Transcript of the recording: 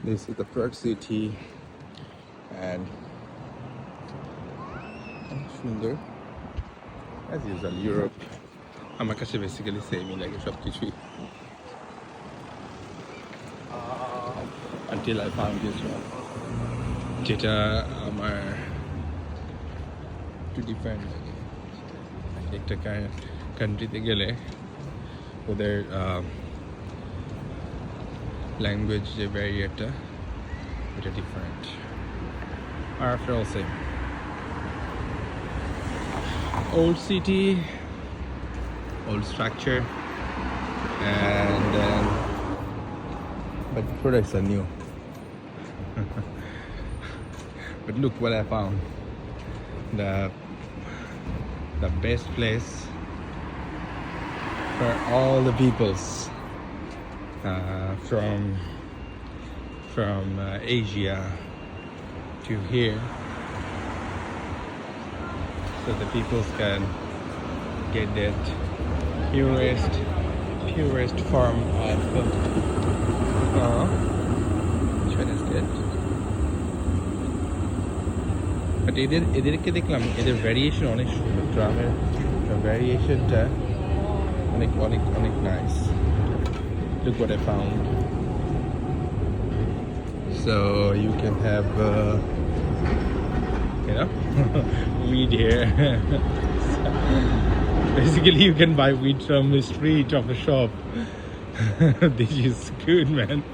This is the Prague city and সুন্দর as usual Europe আমার কাছে বেসিক্যালি সেমই লাগে সব কিছুই until I found this one যেটা আমার একটু ডিফারেন্ট লাগে একটা কান্ট্রিতে গেলে ওদের ল্যাঙ্গুয়েজ যে ব্যারিয়ারটা এটা different R after all same old city old structure and then but the products are new but look what I found the best place for all the peoples from Asia to here so the peoples can get that purest form of which one is good but এদেরকে দেখলাম এদের variation অনেক সুন্দর ড্রামের ভ্যারিয়েশনটা অনেক nice look what I found so you can have weed here basically you can buy weed from the street of the shop this is good man